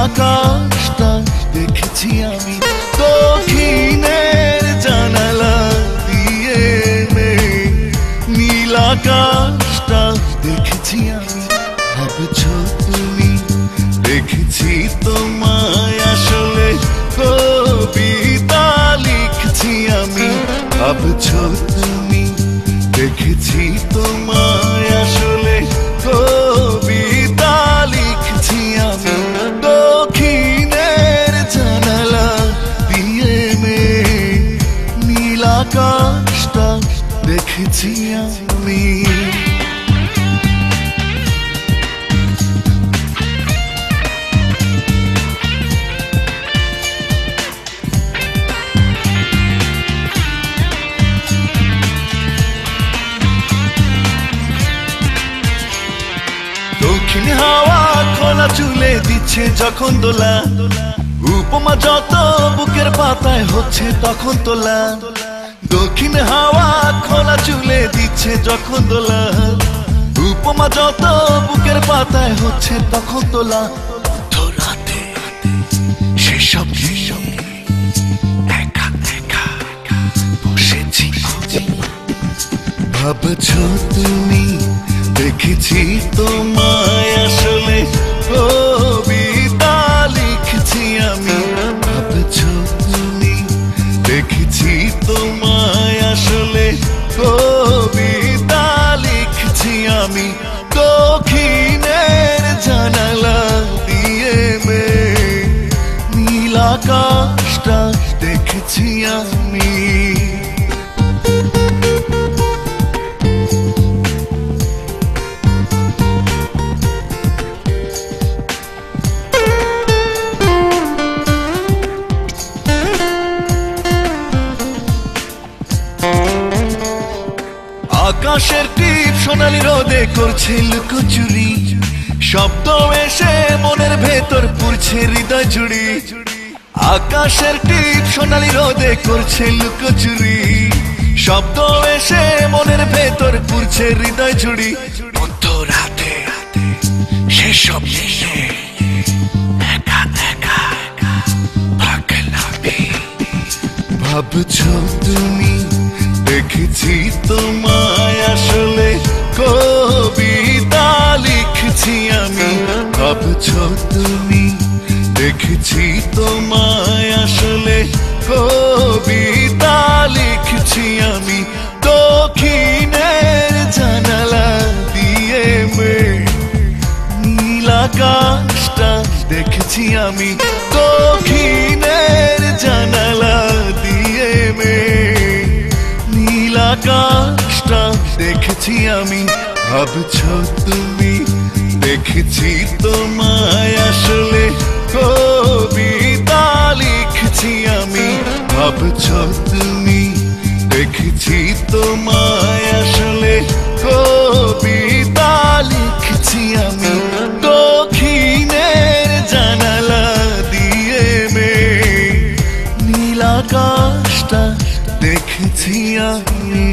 আকাশটা দেখেছি আমি, দক্ষিণের জানালা দিয়ে নীল আকাশটা দেখেছি আমি। ভাবছো তুমি দেখেছি তোমায়, আসলে কবিতা লিখছি আমি। ভাবছো তুমি দেখেছি তোমায়, আসলে কবিতা লিখছি আমি। দক্ষিণের জানালা দিয়ে নীল আকাশটা দেখেছি আমি। দক্ষিণ হাওয়া খোলা চুলে দিচ্ছে যখন দোলা, উপমা যত বুকের পাতায় হচ্ছে তখন তোলা। দক্ষিণ হাওয়া খোলা চুলে দিচ্ছে যখন দোলা, উপমা যত বুকের পাতায় হচ্ছে তখন তোলা। রাতে সেসব একা একা বসেছি, ভাবছো তুমি দেখেছি তোমায়, আসলে কবিতা লিখছি আমি। ভাবছো তুমি দেখেছি তোমায়, আসলে কবিতা লিখছি আমি। দক্ষিণের জানালা দিয়ে নীল আকাশটা দেখেছি আমি। আকাশের টিপ সোনালি রোদে করছে লুকোচুরি, শব্দ এসে মনের ভেতর পুরছে হৃদয় জুড়ি। আকাশের টিপ সোনালি রোদে করছে লুকোচুরি, শব্দ এসে মনের ভেতর পুরছে হৃদয় জুড়ি। রাতে সেসব একা একা পাগলামি। ভাবছো তুমি দেখেছি তোমায়, আসলে কবিতা লিখছি আমি। ভাবছো তুমি দেখেছি তোমায়, আসলে কবিতা লিখছি আমি। দক্ষিণের জানালা দিয়ে নীল আকাশটা দেখেছি আমি। দক্ষিণের জানালা দিয়ে নীল আকাশটা দেখেছি আমি। ভাবছো তুমি দেখেছি তোমায়, আসলে কবিতা লিখছি আমি। ভাবছো তুমি দেখেছি তোমায়, আসলে কবিতা লিখছি আমি। দক্ষিণের জানালা দিয়ে নীল আকাশটা দেখেছি আমি।